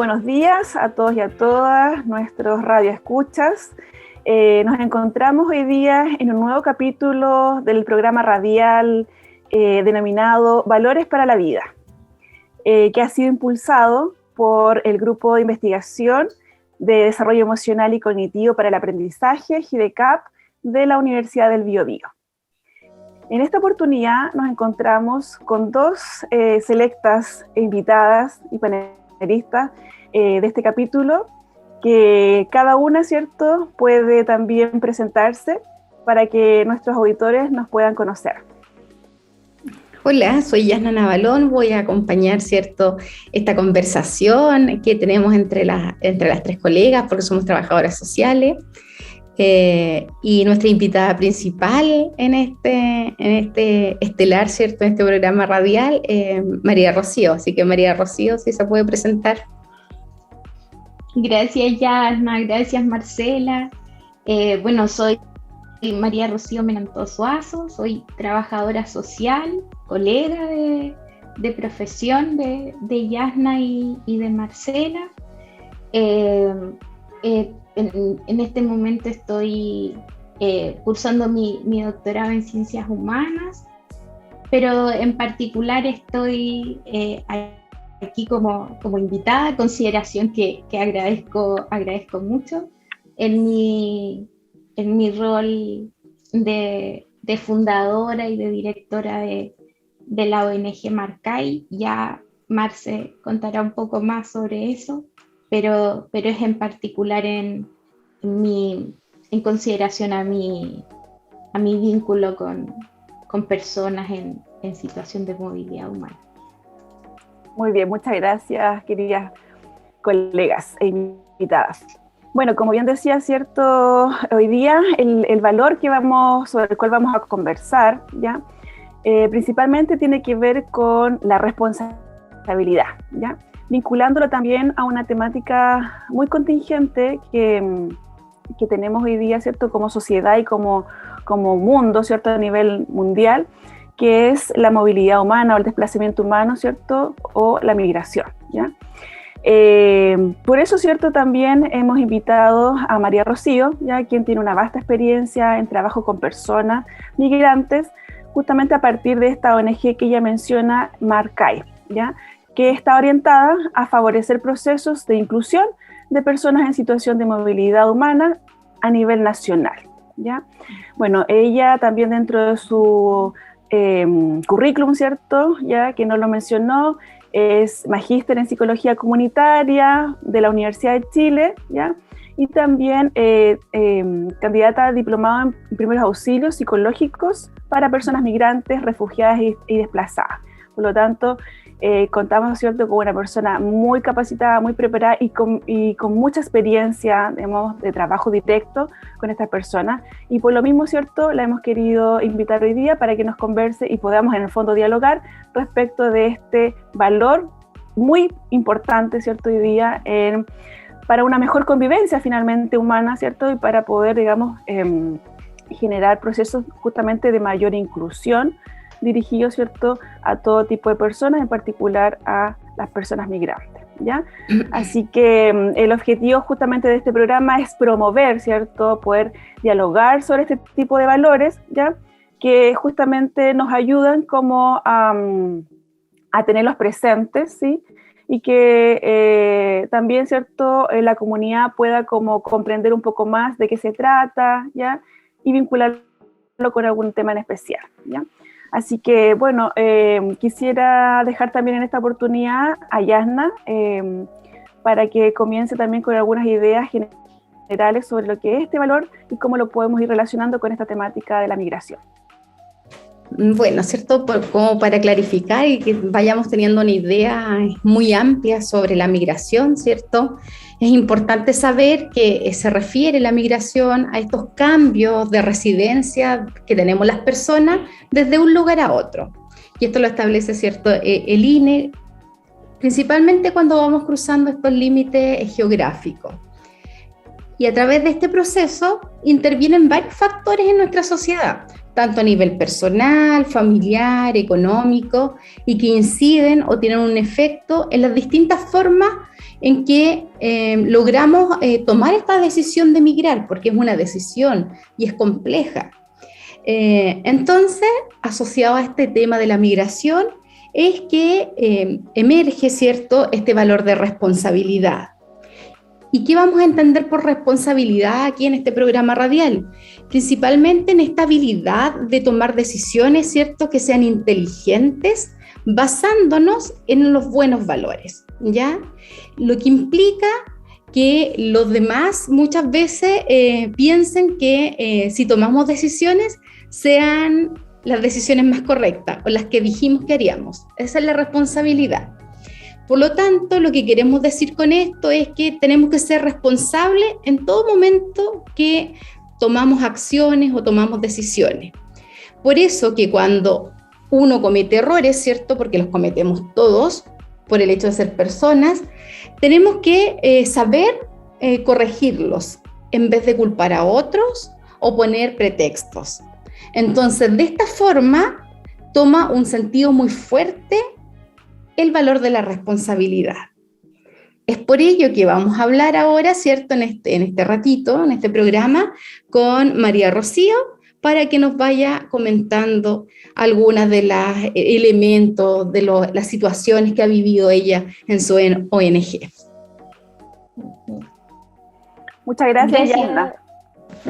buenos días a todos y a todas nuestros radioescuchas. Nos encontramos hoy día en un nuevo capítulo del programa radial denominado Valores para la Vida, que ha sido impulsado por el Grupo de Investigación de Desarrollo Emocional y Cognitivo para el Aprendizaje, GIDECAP, de la Universidad del Biobío. En esta oportunidad nos encontramos con dos selectas invitadas y panelistas de este capítulo, que cada una, ¿cierto?, puede también presentarse para que nuestros auditores nos puedan conocer. Hola, soy Yasna Navalón, voy a acompañar, ¿cierto?, esta conversación que tenemos entre las tres colegas, porque somos trabajadoras sociales. Y nuestra invitada principal en este estelar, ¿cierto?, en este programa radial, María Rocío. Así que María Rocío, si se puede presentar. Gracias, Yasna, gracias, Marcela. Soy María Rocío Menantoso, soy trabajadora social, colega de profesión de Yasna y de Marcela. En este momento estoy cursando mi doctorado en Ciencias Humanas, pero en particular estoy aquí como invitada, consideración que agradezco mucho en mi rol de fundadora y de directora de la ONG Marcay. Ya Marce contará un poco más sobre eso, pero es en particular en consideración a mi vínculo con personas en situación de movilidad humana. Muy bien, muchas gracias, queridas colegas e invitadas. Bueno, como bien decía, ¿cierto?, hoy día el valor sobre el cual vamos a conversar, ¿ya? Principalmente tiene que ver con la responsabilidad, ¿ya?, vinculándolo también a una temática muy contingente que tenemos hoy día, ¿cierto?, como sociedad y como mundo, ¿cierto?, a nivel mundial, que es la movilidad humana o el desplazamiento humano, ¿cierto?, o la migración, ¿ya? Por eso, ¿cierto?, también hemos invitado a María Rocío, ¿ya?, quien tiene una vasta experiencia en trabajo con personas migrantes, justamente a partir de esta ONG que ella menciona, Marcay, ¿ya?, que está orientada a favorecer procesos de inclusión de personas en situación de movilidad humana a nivel nacional, ¿ya? Bueno, ella también dentro de su currículum, ¿cierto?, ya que no lo mencionó, es magíster en Psicología Comunitaria de la Universidad de Chile, ¿ya?, y también candidata a diplomado en primeros auxilios psicológicos para personas migrantes, refugiadas y desplazadas. Por lo tanto, contamos, ¿cierto?, con una persona muy capacitada, muy preparada y con mucha experiencia, digamos, de trabajo directo con estas personas. Y por lo mismo, ¿cierto?, la hemos querido invitar hoy día para que nos converse y podamos en el fondo dialogar respecto de este valor muy importante, ¿cierto?, hoy día para una mejor convivencia finalmente humana, ¿cierto?, y para poder, digamos, generar procesos justamente de mayor inclusión dirigido, ¿cierto?, a todo tipo de personas, en particular a las personas migrantes, ¿ya? Así que el objetivo justamente de este programa es promover, ¿cierto?, poder dialogar sobre este tipo de valores, ¿ya?, que justamente nos ayudan como a tenerlos presentes, ¿sí?, y que también, ¿cierto?, la comunidad pueda como comprender un poco más de qué se trata, ¿ya?, y vincularlo con algún tema en especial, ¿ya? Así que, bueno, quisiera dejar también en esta oportunidad a Yasna para que comience también con algunas ideas generales sobre lo que es este valor y cómo lo podemos ir relacionando con esta temática de la migración. Bueno, ¿cierto? Como para clarificar y que vayamos teniendo una idea muy amplia sobre la migración, ¿cierto? Es importante saber que se refiere la migración a estos cambios de residencia que tenemos las personas desde un lugar a otro. Y esto lo establece, ¿cierto?, el INE, principalmente cuando vamos cruzando estos límites geográficos. Y a través de este proceso intervienen varios factores en nuestra sociedad. tanto a nivel personal, familiar, económico, y que inciden o tienen un efecto en las distintas formas en que logramos tomar esta decisión de migrar, porque es una decisión y es compleja. Entonces, asociado a este tema de la migración, es que emerge, ¿cierto?, este valor de responsabilidad. ¿Y qué vamos a entender por responsabilidad aquí en este programa radial? Principalmente en esta habilidad de tomar decisiones, ¿cierto?, que sean inteligentes, basándonos en los buenos valores, ¿ya? Lo que implica que los demás muchas veces piensen que si tomamos decisiones, sean las decisiones más correctas o las que dijimos que haríamos. Esa es la responsabilidad. Por lo tanto, lo que queremos decir con esto es que tenemos que ser responsables en todo momento que tomamos acciones o tomamos decisiones. Por eso que cuando uno comete errores, ¿cierto?, porque los cometemos todos por el hecho de ser personas, tenemos que saber corregirlos en vez de culpar a otros o poner pretextos. Entonces, de esta forma, toma un sentido muy fuerte el valor de la responsabilidad. Es por ello que vamos a hablar ahora, ¿cierto?, en este ratito, en este programa, con María Rocío, para que nos vaya comentando algunas de los elementos, de las situaciones que ha vivido ella en su ONG. Muchas gracias, Yanna.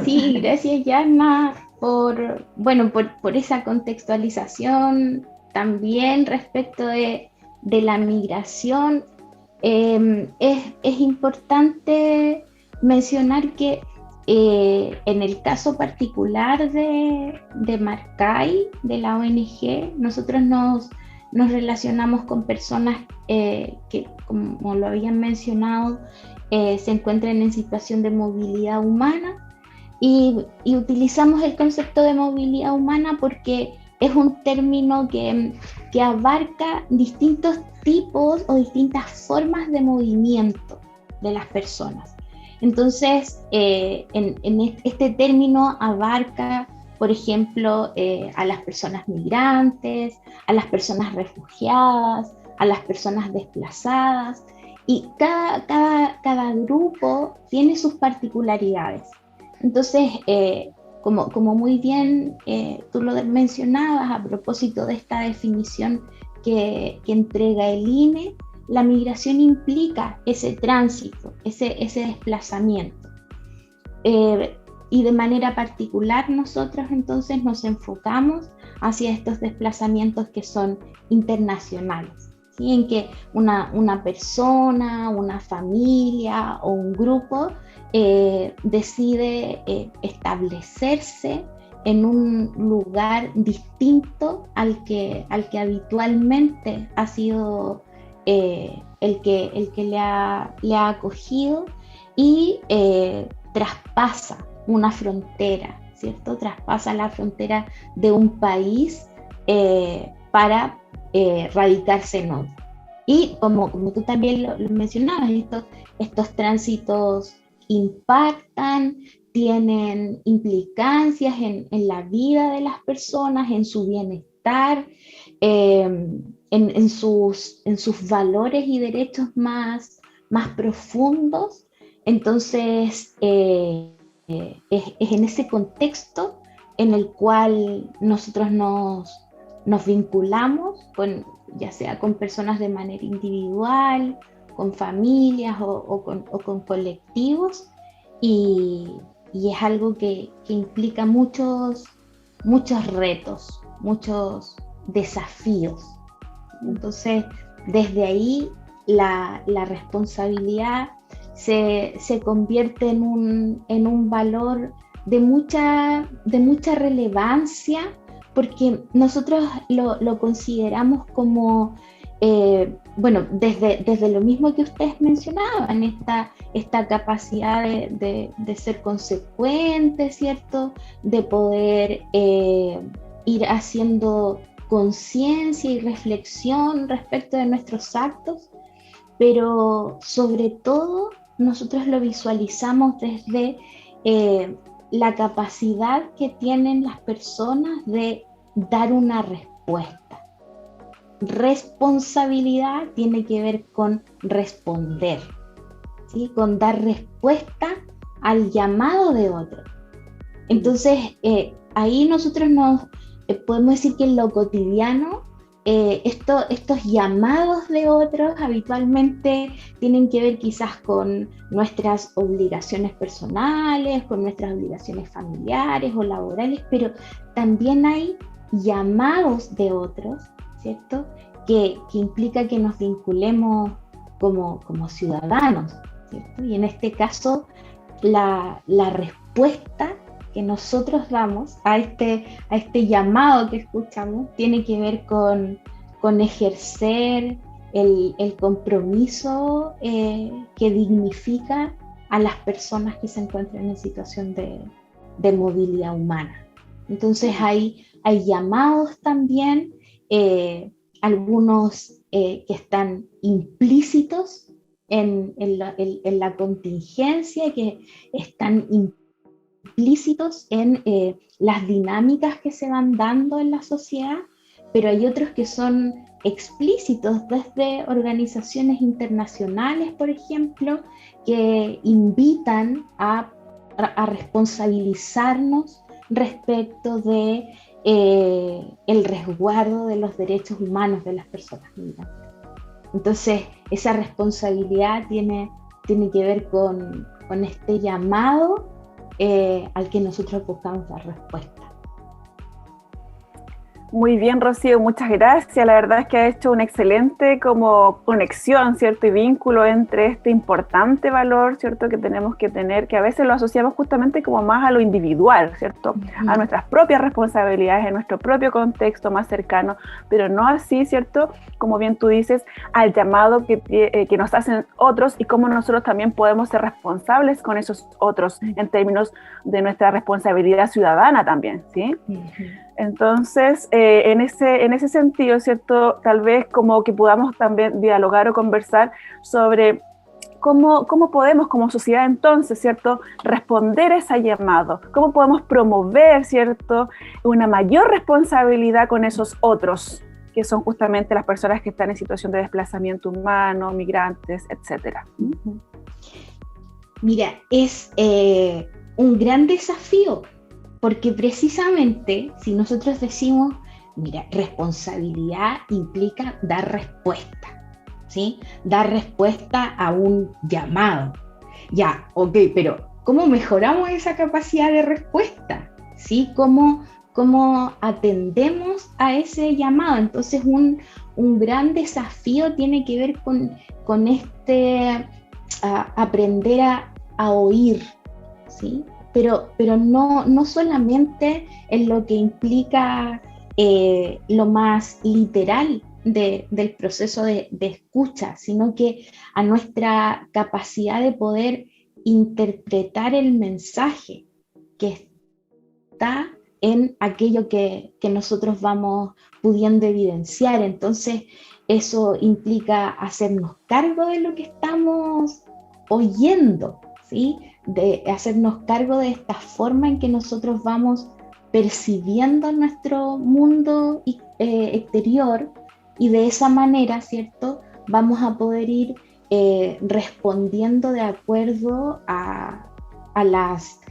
Sí, gracias, Yanna, por esa contextualización también respecto de la migración. Es importante mencionar que en el caso particular de Marcay, de la ONG, nosotros nos relacionamos con personas que, como lo habían mencionado, se encuentran en situación de movilidad humana, y utilizamos el concepto de movilidad humana porque es un término que abarca distintos tipos o distintas formas de movimiento de las personas. Entonces, este término abarca, por ejemplo, a las personas migrantes, a las personas refugiadas, a las personas desplazadas, y cada grupo tiene sus particularidades. Entonces, como muy bien tú lo mencionabas a propósito de esta definición que entrega el INE, la migración implica ese tránsito, ese desplazamiento. Y de manera particular nosotros entonces nos enfocamos hacia estos desplazamientos que son internacionales, ¿sí? En que una persona, una familia o un grupo decide establecerse en un lugar distinto al que habitualmente ha sido el que le ha acogido, y traspasa una frontera, ¿cierto? Traspasa la frontera de un país para radicarse en otro. Y como tú también lo mencionabas, estos tránsitos impactan, tienen implicancias en la vida de las personas, en su bienestar, en sus valores y derechos más profundos. Entonces, es en ese contexto en el cual nosotros nos vinculamos, ya sea con personas de manera individual, con familias o con colectivos, y es algo que implica muchos retos, muchos desafíos. Entonces, desde ahí la responsabilidad se convierte en un valor de mucha relevancia, porque nosotros lo consideramos como, desde lo mismo que ustedes mencionaban, esta capacidad de ser consecuente, ¿cierto? De poder ir haciendo conciencia y reflexión respecto de nuestros actos, pero sobre todo nosotros lo visualizamos desde la capacidad que tienen las personas de dar una respuesta. Responsabilidad tiene que ver con responder, ¿sí? Con dar respuesta al llamado de otro. Entonces, ahí nosotros podemos decir que en lo cotidiano, estos llamados de otros habitualmente tienen que ver quizás con nuestras obligaciones personales, con nuestras obligaciones familiares o laborales, pero también hay llamados de otros, ¿cierto? Que implica que nos vinculemos como ciudadanos, ¿cierto? Y en este caso, la respuesta que nosotros damos a este llamado que escuchamos tiene que ver con ejercer el compromiso que dignifica a las personas que se encuentran en situación de movilidad humana. Entonces hay llamados también, algunos que están implícitos en la contingencia, que están implícitos en las dinámicas que se van dando en la sociedad, pero hay otros que son explícitos desde organizaciones internacionales, por ejemplo, que invitan a responsabilizarnos respecto de el resguardo de los derechos humanos de las personas migrantes. Entonces, esa responsabilidad tiene que ver con este llamado al que nosotros buscamos dar respuesta. Muy bien, Rocío, muchas gracias. La verdad es que ha hecho una excelente como conexión, ¿cierto? Y vínculo entre este importante valor, ¿cierto? Que tenemos que tener, que a veces lo asociamos justamente como más a lo individual, ¿cierto? A nuestras propias responsabilidades, en nuestro propio contexto más cercano, pero no así, ¿cierto? Como bien tú dices, al llamado que nos hacen otros y cómo nosotros también podemos ser responsables con esos otros en términos de nuestra responsabilidad ciudadana también, ¿sí? Entonces, en ese sentido, ¿cierto? Tal vez como que podamos también dialogar o conversar sobre cómo podemos como sociedad entonces, ¿cierto? Responder a ese llamado, cómo podemos promover, ¿cierto? Una mayor responsabilidad con esos otros, que son justamente las personas que están en situación de desplazamiento humano, migrantes, etcétera. Mira, es un gran desafío, porque precisamente si nosotros decimos, mira, responsabilidad implica dar respuesta, ¿sí? Dar respuesta a un llamado. Ya, ok, pero ¿cómo mejoramos esa capacidad de respuesta? ¿Sí? ¿Cómo atendemos a ese llamado? Entonces un gran desafío tiene que ver con aprender a oír, ¿sí? Pero no solamente en lo que implica lo más literal del proceso de escucha, sino que a nuestra capacidad de poder interpretar el mensaje que está en aquello que nosotros vamos pudiendo evidenciar. Entonces, eso implica hacernos cargo de lo que estamos oyendo, ¿sí? De hacernos cargo de esta forma en que nosotros vamos percibiendo nuestro mundo exterior, y de esa manera, ¿cierto? Vamos a poder ir respondiendo de acuerdo a las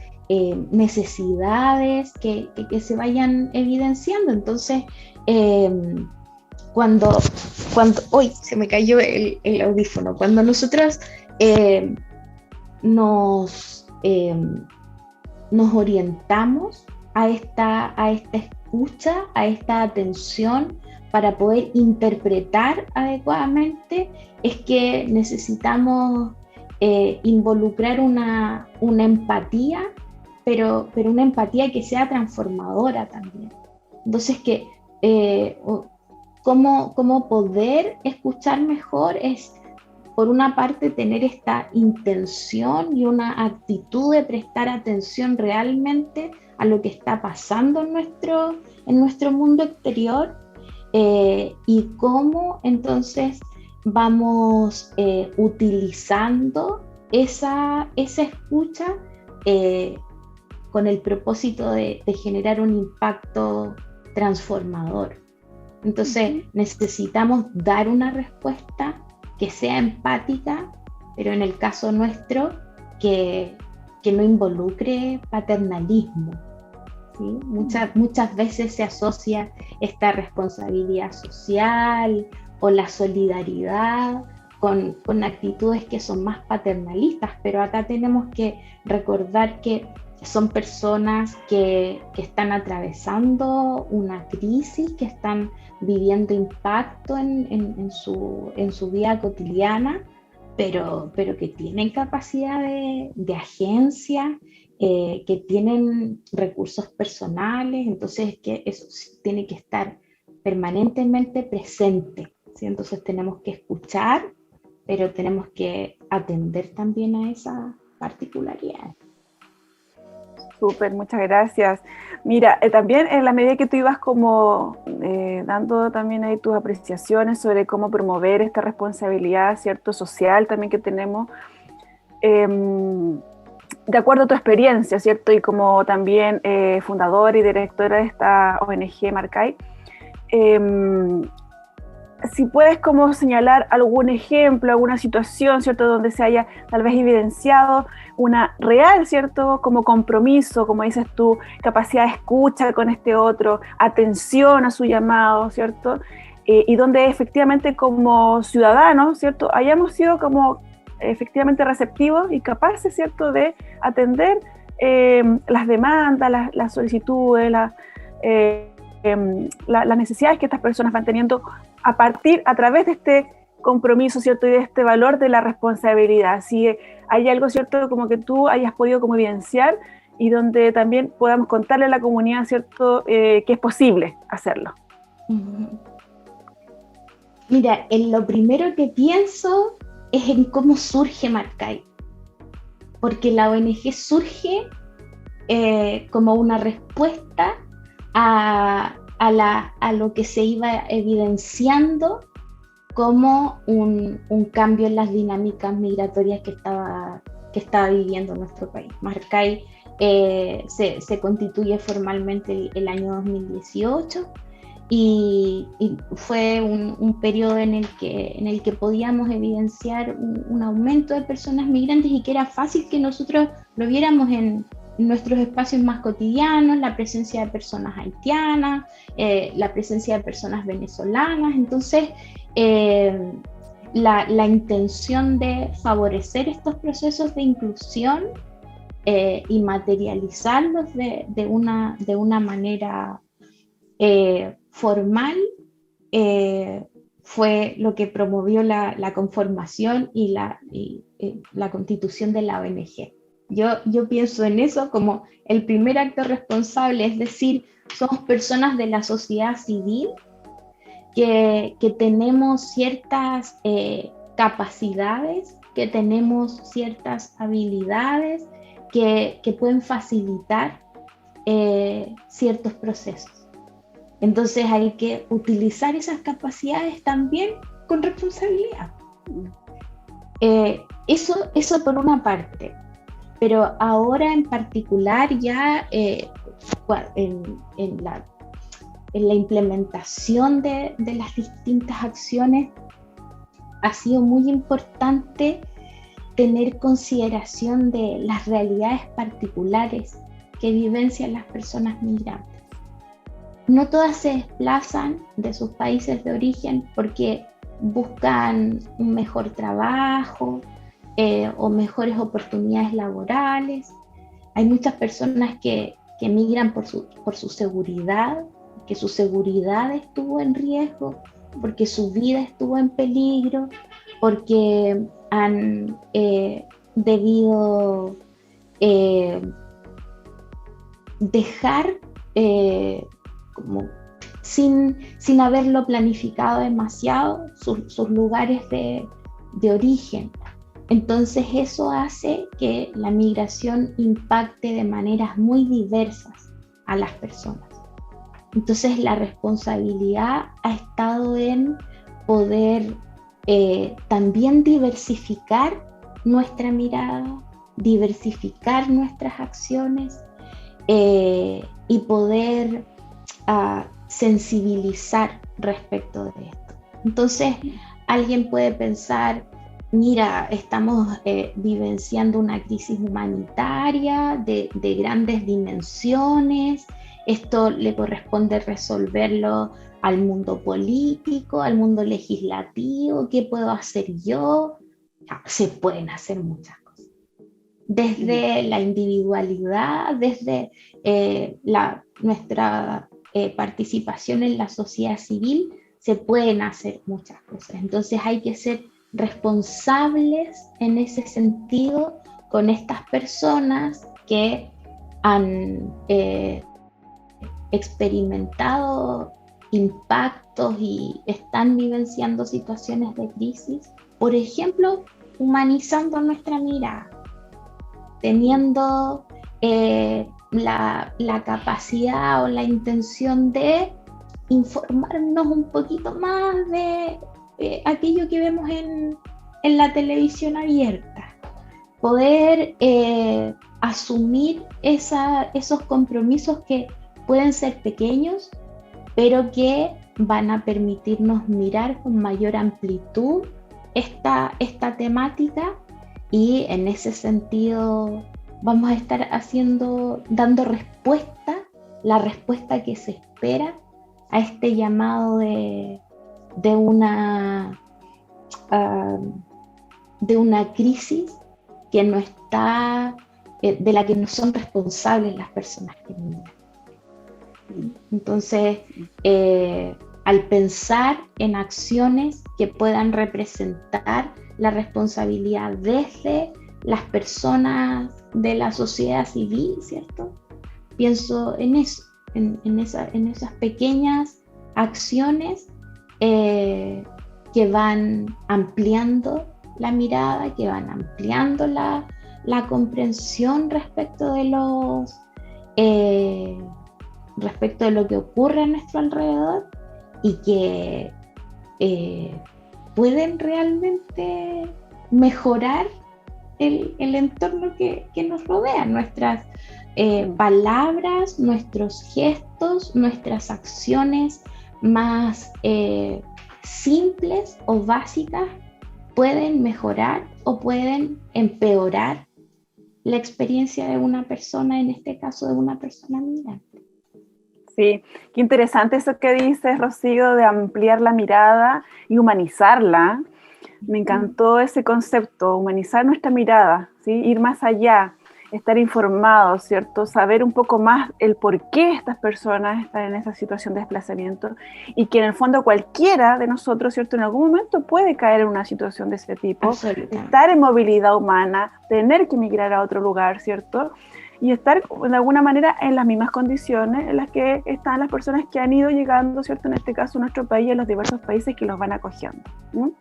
necesidades que se vayan evidenciando. Entonces, cuando ¡uy! Se me cayó el audífono. Cuando nosotros nos orientamos a esta escucha, a esta atención para poder interpretar adecuadamente, es que necesitamos involucrar una empatía, pero una empatía que sea transformadora también. Entonces, cómo poder escuchar mejor es, por una parte, tener esta intención y una actitud de prestar atención realmente a lo que está pasando en nuestro mundo exterior, y cómo entonces vamos utilizando esa escucha con el propósito de generar un impacto transformador. Entonces necesitamos dar una respuesta que sea empática, pero en el caso nuestro, que no involucre paternalismo, ¿sí? Muchas veces se asocia esta responsabilidad social o la solidaridad con actitudes que son más paternalistas, pero acá tenemos que recordar que son personas que están atravesando una crisis, que están viviendo impacto en su vida cotidiana, pero que tienen capacidad de agencia, que tienen recursos personales, entonces que eso tiene que estar permanentemente presente, ¿sí? Entonces tenemos que escuchar, pero tenemos que atender también a esas particularidades. Súper, muchas gracias. Mira, también en la medida que tú ibas como dando también ahí tus apreciaciones sobre cómo promover esta responsabilidad, ¿cierto?, social también que tenemos, de acuerdo a tu experiencia, ¿cierto?, y como también fundadora y directora de esta ONG Marcay, si puedes como señalar algún ejemplo, alguna situación, ¿cierto?, donde se haya tal vez evidenciado una real, ¿cierto?, como compromiso, como dices tú, capacidad de escucha con este otro, atención a su llamado, ¿cierto?, y donde efectivamente como ciudadanos, ¿cierto?, hayamos sido como efectivamente receptivos y capaces, ¿cierto?, de atender las demandas, las solicitudes, las necesidades que estas personas van teniendo a través de este compromiso, ¿cierto?, y de este valor de la responsabilidad. Si hay algo, ¿cierto?, como que tú hayas podido como evidenciar y donde también podamos contarle a la comunidad, ¿cierto?, que es posible hacerlo. Mira, lo primero que pienso es en cómo surge Marcay, porque la ONG surge como una respuesta a lo que se iba evidenciando como un cambio en las dinámicas migratorias que estaba viviendo nuestro país. Marcay se constituye formalmente el año 2018 y fue un periodo en el que podíamos evidenciar un aumento de personas migrantes y que era fácil que nosotros lo viéramos en nuestros espacios más cotidianos, la presencia de personas haitianas, la presencia de personas venezolanas. Entonces, la intención de favorecer estos procesos de inclusión y materializarlos de una manera formal fue lo que promovió la conformación y la constitución de la ONG. Yo pienso en eso como el primer acto responsable, es decir, somos personas de la sociedad civil que tenemos ciertas capacidades, que tenemos ciertas habilidades que pueden facilitar ciertos procesos. Entonces hay que utilizar esas capacidades también con responsabilidad. Eso por una parte. Pero ahora en particular ya en la implementación de las distintas acciones ha sido muy importante tener consideración de las realidades particulares que vivencian las personas migrantes. No todas se desplazan de sus países de origen porque buscan un mejor trabajo, o mejores oportunidades laborales. Hay muchas personas que migran por su seguridad, que su seguridad estuvo en riesgo, porque su vida estuvo en peligro, porque han debido dejar como sin haberlo planificado demasiado sus lugares de origen. Entonces eso hace que la migración impacte de maneras muy diversas a las personas. Entonces la responsabilidad ha estado en poder también diversificar nuestra mirada, diversificar nuestras acciones y poder sensibilizar respecto de esto. Entonces, alguien puede pensar, mira, estamos vivenciando una crisis humanitaria de grandes dimensiones, esto le corresponde resolverlo al mundo político, al mundo legislativo, ¿qué puedo hacer yo? Se pueden hacer muchas cosas. Desde la individualidad, desde nuestra participación en la sociedad civil, se pueden hacer muchas cosas. Entonces hay que ser responsables en ese sentido con estas personas que han experimentado impactos y están vivenciando situaciones de crisis. Por ejemplo, humanizando nuestra mirada, teniendo la capacidad o la intención de informarnos un poquito más de aquello que vemos en la televisión abierta, poder asumir esos compromisos que pueden ser pequeños, pero que van a permitirnos mirar con mayor amplitud esta temática, y en ese sentido vamos a estar dando respuesta, la respuesta que se espera a este llamado de una crisis que no está, de la que no son responsables las personas que migran. Entonces, al pensar en acciones que puedan representar la responsabilidad desde las personas de la sociedad civil, ¿cierto? Pienso en eso, en esas pequeñas acciones que van ampliando la mirada, que van ampliando la comprensión respecto de lo que ocurre a nuestro alrededor, y que pueden realmente mejorar el entorno que nos rodea, nuestras palabras, nuestros gestos, nuestras acciones más simples o básicas pueden mejorar o pueden empeorar la experiencia de una persona, en este caso de una persona migrante. Sí, qué interesante eso que dices, Rocío, de ampliar la mirada y humanizarla. Me encantó ese concepto, humanizar nuestra mirada, ¿sí? Ir más allá, estar informados, ¿cierto? Saber un poco más el por qué estas personas están en esa situación de desplazamiento, y que en el fondo cualquiera de nosotros, ¿cierto? En algún momento puede caer en una situación de ese tipo, estar en movilidad humana, tener que migrar a otro lugar, ¿cierto? Y estar de alguna manera en las mismas condiciones en las que están las personas que han ido llegando, ¿cierto? En este caso, a nuestro país y a los diversos países que los van acogiendo, ¿no?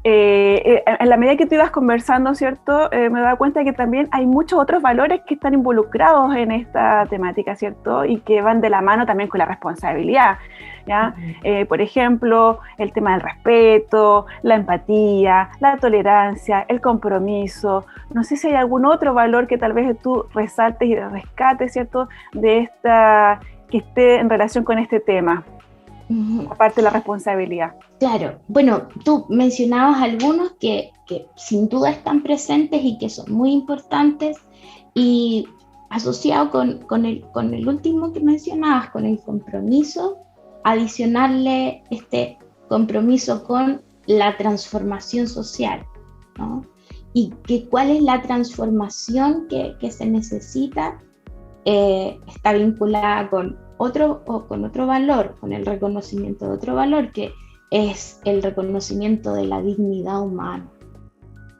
En la medida que tú ibas conversando, ¿cierto? Me daba cuenta que también hay muchos otros valores que están involucrados en esta temática, ¿cierto? Y que van de la mano también con la responsabilidad, ¿ya? Por ejemplo, el tema del respeto, la empatía, la tolerancia, el compromiso. No sé si hay algún otro valor que tal vez tú resaltes y rescates, ¿cierto? De esta, que esté en relación con este tema, aparte de la responsabilidad. Claro, bueno, tú mencionabas algunos que sin duda están presentes y que son muy importantes, y asociado con el último que mencionabas, con el compromiso, adicionarle este compromiso con la transformación social, ¿no? Y cuál es la transformación que se necesita, está vinculada con otro valor, con el reconocimiento de otro valor, que es el reconocimiento de la dignidad humana,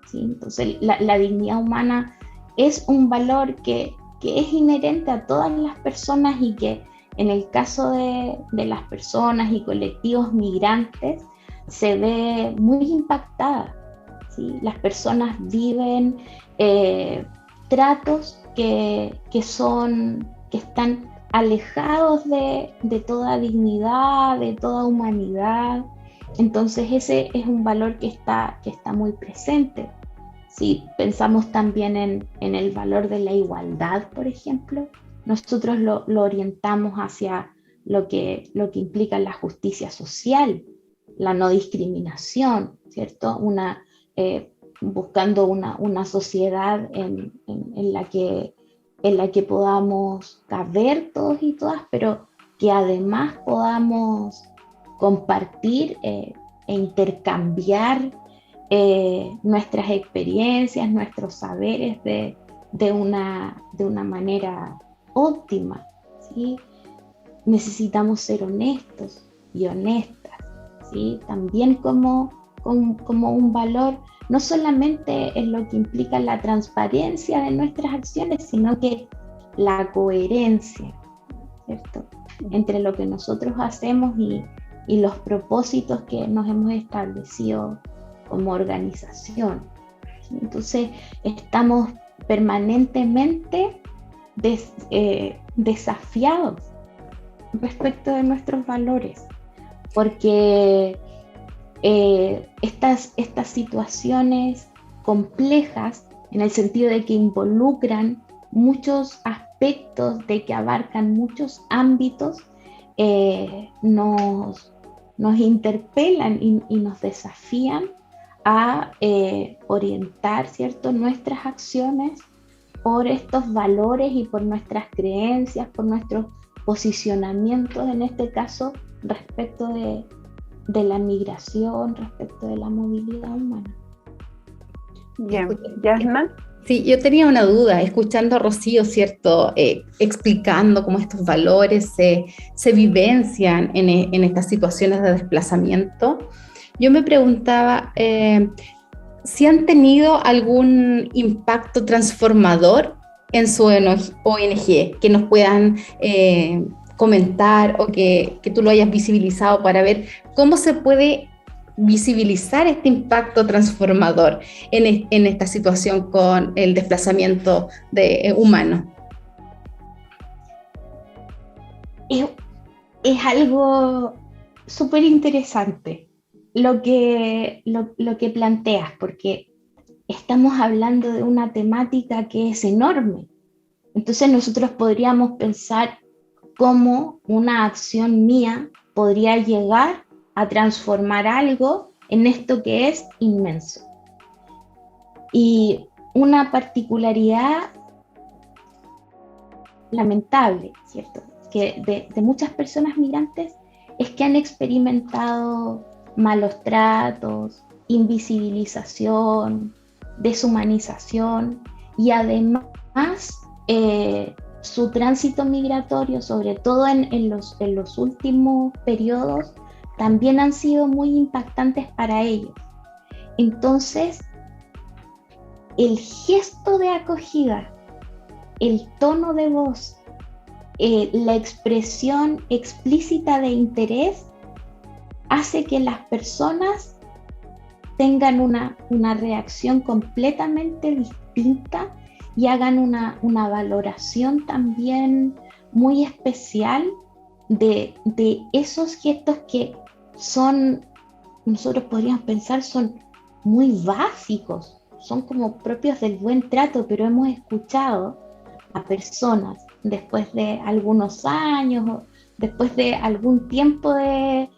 ¿sí? Entonces la dignidad humana es un valor que es inherente a todas las personas, y que en el caso de las personas y colectivos migrantes se ve muy impactada, ¿sí? Las personas viven tratos que están alejados de toda dignidad, de toda humanidad. Entonces ese es un valor que está muy presente. Si pensamos también en el valor de la igualdad, por ejemplo, nosotros lo orientamos hacia lo que implica la justicia social, la no discriminación, ¿cierto? Buscando una sociedad en la que podamos caber todos y todas, pero que además podamos compartir e intercambiar nuestras experiencias, nuestros saberes de una manera óptima, ¿sí? Necesitamos ser honestos y honestas, ¿sí? También como un valor, no solamente en lo que implica la transparencia de nuestras acciones, sino que la coherencia, ¿cierto? Entre lo que nosotros hacemos y los propósitos que nos hemos establecido como organización. Entonces, estamos permanentemente desafiados respecto de nuestros valores, porque estas situaciones complejas, en el sentido de que involucran muchos aspectos, de que abarcan muchos ámbitos, nos interpelan y nos desafían a orientar, ¿cierto?, nuestras acciones por estos valores y por nuestras creencias, por nuestros posicionamientos, en este caso, respecto de la migración, respecto de la movilidad humana. Bien, Yasna. Sí, yo tenía una duda, escuchando a Rocío, ¿cierto? Explicando cómo estos valores se vivencian en estas situaciones de desplazamiento. Yo me preguntaba si han tenido algún impacto transformador en su ONG, que nos puedan comentar o que tú lo hayas visibilizado para ver cómo se puede visibilizar este impacto transformador en esta situación con el desplazamiento humano. Es algo súper interesante lo que planteas, porque estamos hablando de una temática que es enorme. Entonces nosotros podríamos pensar cómo una acción mía podría llegar a transformar algo en esto que es inmenso. Y una particularidad lamentable, ¿cierto?, que de muchas personas migrantes es que han experimentado malos tratos, invisibilización, deshumanización, y además su tránsito migratorio, sobre todo en los últimos periodos, también han sido muy impactantes para ellos. Entonces, el gesto de acogida, el tono de voz, la expresión explícita de interés hace que las personas tengan una reacción completamente distinta y hagan una valoración también muy especial de esos gestos que nosotros podríamos pensar, son muy básicos, son como propios del buen trato, pero hemos escuchado a personas después de algunos años, o después de algún tiempo de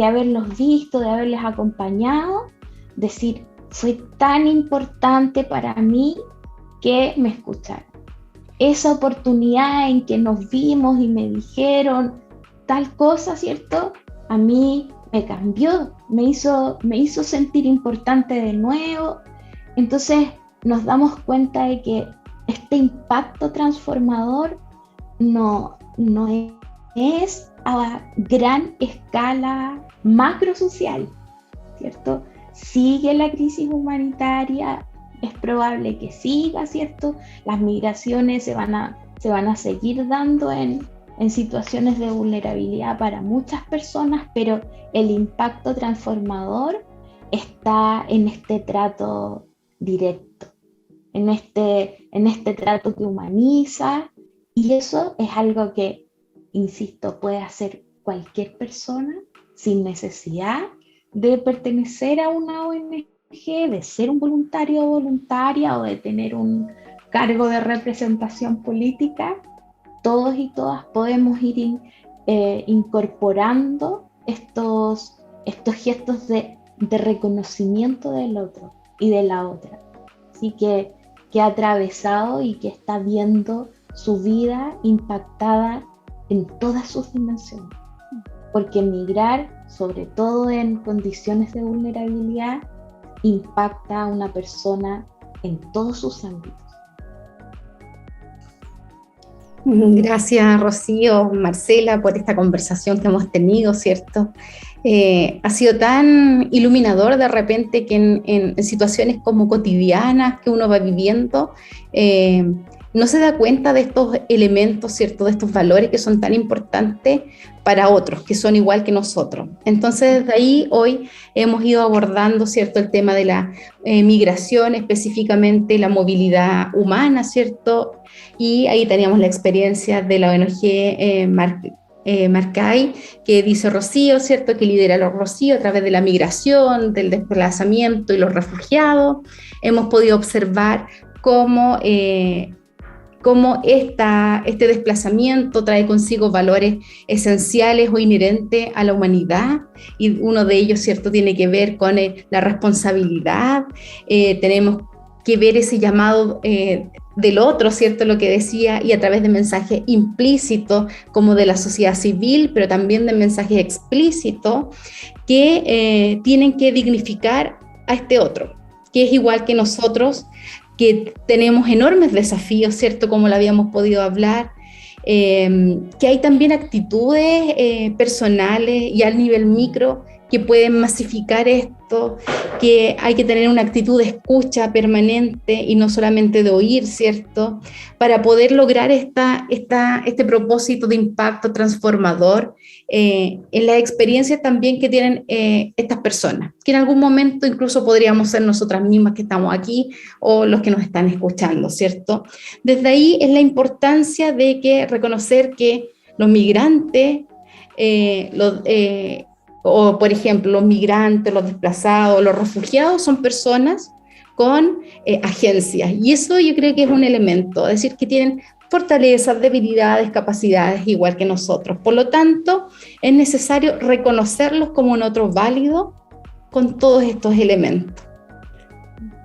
haberlos visto, de haberles acompañado, decir: fue tan importante para mí que me escucharon. Esa oportunidad en que nos vimos y me dijeron tal cosa, ¿cierto?, a mí me cambió, me hizo sentir importante de nuevo. Entonces nos damos cuenta de que este impacto transformador no es a gran escala macrosocial, ¿cierto? Sigue la crisis humanitaria, es probable que siga, ¿cierto? Las migraciones se van a seguir dando en situaciones de vulnerabilidad para muchas personas, pero el impacto transformador está en este trato directo, en este trato que humaniza, y eso es algo que, insisto, puede hacer cualquier persona sin necesidad de pertenecer a una ONG, de ser un voluntario o voluntaria, o de tener un cargo de representación política, todos y todas podemos ir incorporando estos gestos de reconocimiento del otro y de la otra, así que ha atravesado y que está viendo su vida impactada en todas sus dimensiones, porque migrar, sobre todo en condiciones de vulnerabilidad, impacta a una persona en todos sus ámbitos. Gracias, Rocío, Marcela, por esta conversación que hemos tenido, ¿cierto? Ha sido tan iluminador de repente que en situaciones como cotidianas que uno va viviendo, no se da cuenta de estos elementos, ¿cierto? De estos valores que son tan importantes para otros, que son igual que nosotros. Entonces, desde ahí hoy hemos ido abordando, ¿cierto? El tema de la migración, específicamente la movilidad humana, ¿cierto? Y ahí teníamos la experiencia de la ONG Marcay, que dice Rocío, ¿cierto? Que lidera los Rocío a través de la migración, del desplazamiento y los refugiados. Hemos podido observar cómo este desplazamiento trae consigo valores esenciales o inherentes a la humanidad, y uno de ellos, ¿cierto?, tiene que ver con la responsabilidad. Tenemos que ver ese llamado del otro, ¿cierto?, lo que decía, y a través de mensajes implícitos como de la sociedad civil, pero también de mensajes explícitos que tienen que dignificar a este otro, que es igual que nosotros, que tenemos enormes desafíos, ¿cierto?, como lo habíamos podido hablar, que hay también actitudes personales y al nivel micro que pueden masificar esto, que hay que tener una actitud de escucha permanente y no solamente de oír, ¿cierto?, para poder lograr este propósito de impacto transformador en las experiencias también que tienen estas personas, que en algún momento incluso podríamos ser nosotras mismas que estamos aquí o los que nos están escuchando, ¿cierto? Desde ahí es la importancia de reconocer que los migrantes, o por ejemplo los migrantes, los desplazados, los refugiados son personas con agencias, y eso yo creo que es un elemento, es decir, que tienen fortalezas, debilidades, capacidades igual que nosotros. Por lo tanto, es necesario reconocerlos como un otro válido con todos estos elementos.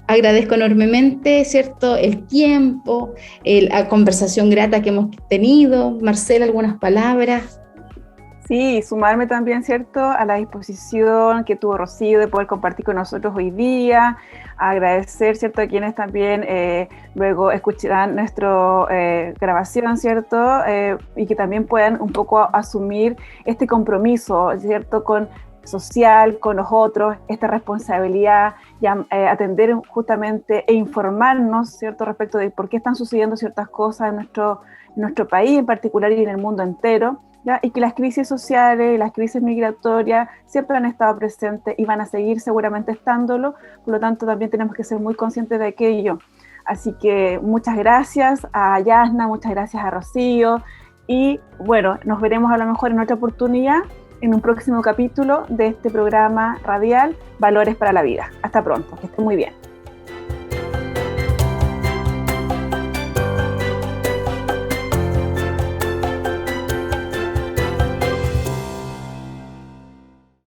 Agradezco enormemente, ¿cierto?, el tiempo, la conversación grata que hemos tenido. Marcela, algunas palabras. Sí, sumarme también, ¿cierto?, a la disposición que tuvo Rocío de poder compartir con nosotros hoy día, agradecer, ¿cierto?, a quienes también luego escucharán nuestra grabación, ¿cierto?, y que también puedan un poco asumir este compromiso, ¿cierto?, social, con los otros, esta responsabilidad, y atender justamente e informarnos, ¿cierto?, respecto de por qué están sucediendo ciertas cosas en nuestro país en particular y en el mundo entero, ¿ya? Y que las crisis sociales y las crisis migratorias siempre han estado presentes y van a seguir seguramente estándolo, por lo tanto también tenemos que ser muy conscientes de aquello. Así que muchas gracias a Yasna, muchas gracias a Rocío, y bueno, nos veremos a lo mejor en otra oportunidad, en un próximo capítulo de este programa radial Valores para la Vida. Hasta pronto, que estén muy bien.